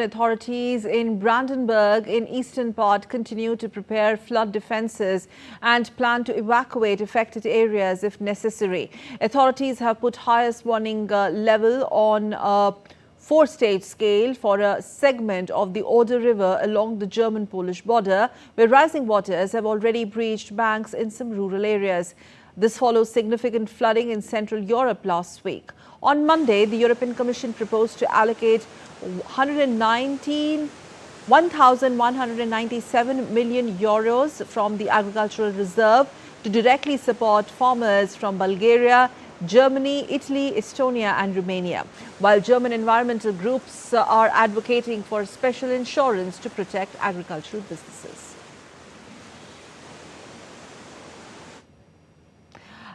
Authorities in Brandenburg in eastern part continue to prepare flood defences and plan to evacuate affected areas if necessary. Authorities have put highest warning level on a 4-stage scale for a segment of the Oder River along the German-Polish border, where rising waters have already breached banks in some rural areas. This follows significant flooding in Central Europe last week. On Monday, the European Commission proposed to allocate 1,197 million euros from the agricultural reserve to directly support farmers from Bulgaria, Germany, Italy, Estonia and Romania, while German environmental groups are advocating for special insurance to protect agricultural businesses.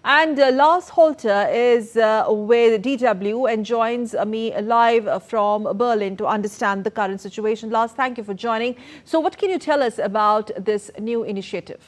And Lars Holter is with DW and joins me live from Berlin to understand the current situation. Lars, thank you for joining. So what can you tell us about this new initiative?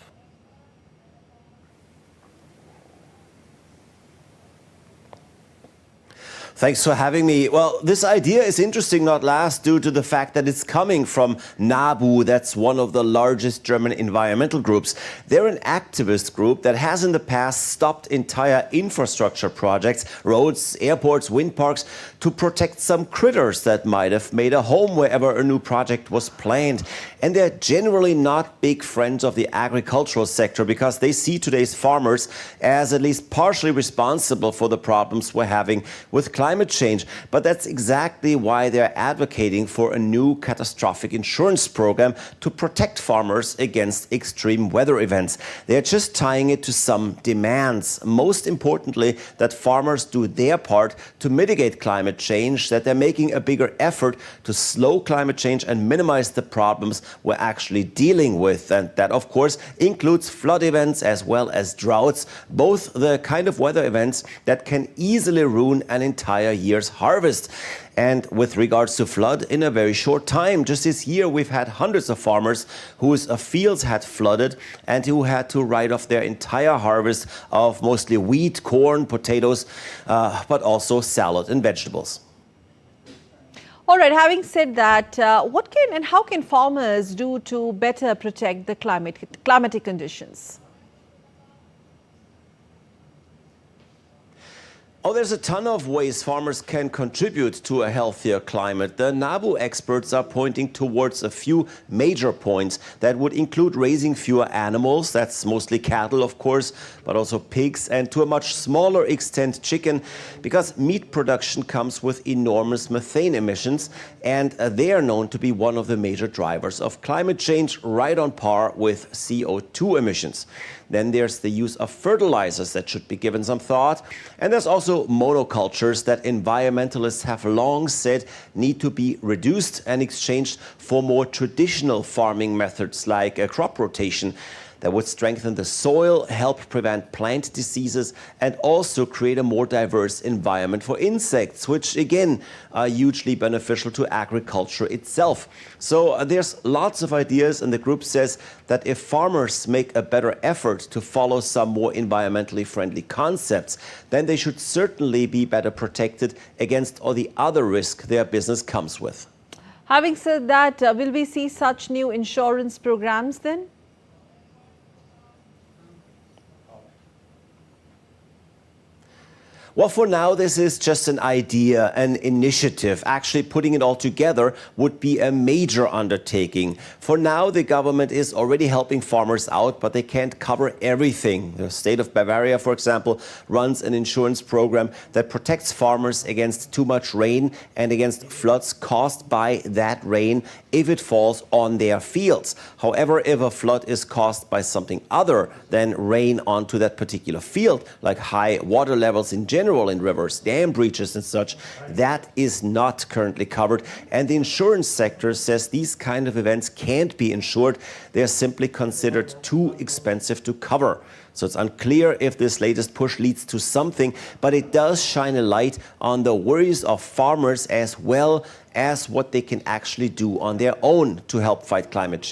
Thanks for having me. Well, this idea is interesting, not last due to the fact that it's coming from NABU. That's one of the largest German environmental groups. They're an activist group that has in the past stopped entire infrastructure projects, roads, airports, wind parks, to protect some critters that might have made a home wherever a new project was planned. And they're generally not big friends of the agricultural sector because they see today's farmers as at least partially responsible for the problems we're having with climate change. But that's exactly why they're advocating for a new catastrophic insurance program to protect farmers against extreme weather events. They're just tying it to some demands. Most importantly, that farmers do their part to mitigate climate change, that they're making a bigger effort to slow climate change and minimize the problems we're actually dealing with. And that, of course, includes flood events as well as droughts, both the kind of weather events that can easily ruin an entire year's harvest. And with regards to flood, in a very short time, just this year, we've had hundreds of farmers whose fields had flooded and who had to write off their entire harvest of mostly wheat, corn, potatoes, but also salad and vegetables. All right, having said that, what can and how can farmers do to better protect the climatic conditions? Oh, there's a ton of ways farmers can contribute to a healthier climate. The NABU experts are pointing towards a few major points that would include raising fewer animals, that's mostly cattle, of course, but also pigs, and to a much smaller extent chicken, because meat production comes with enormous methane emissions, and they are known to be one of the major drivers of climate change, right on par with CO2 emissions. Then there's the use of fertilizers that should be given some thought. And there's also monocultures that environmentalists have long said need to be reduced and exchanged for more traditional farming methods like crop rotation that would strengthen the soil, help prevent plant diseases, and also create a more diverse environment for insects, which again are hugely beneficial to agriculture itself. So there's lots of ideas, and the group says that if farmers make a better effort to follow some more environmentally friendly concepts, then they should certainly be better protected against all the other risks their business comes with. Having said that, will we see such new insurance programs then? Well, for now, this is just an idea, an initiative. Actually, putting it all together would be a major undertaking. For now, the government is already helping farmers out, but they can't cover everything. The state of Bavaria, for example, runs an insurance program that protects farmers against too much rain and against floods caused by that rain if it falls on their fields. However, if a flood is caused by something other than rain onto that particular field, like high water levels in general in rivers, dam breaches and such, that is not currently covered. And the insurance sector says these kind of events can't be insured. They're simply considered too expensive to cover. So it's unclear if this latest push leads to something, but it does shine a light on the worries of farmers as well as what they can actually do on their own to help fight climate change.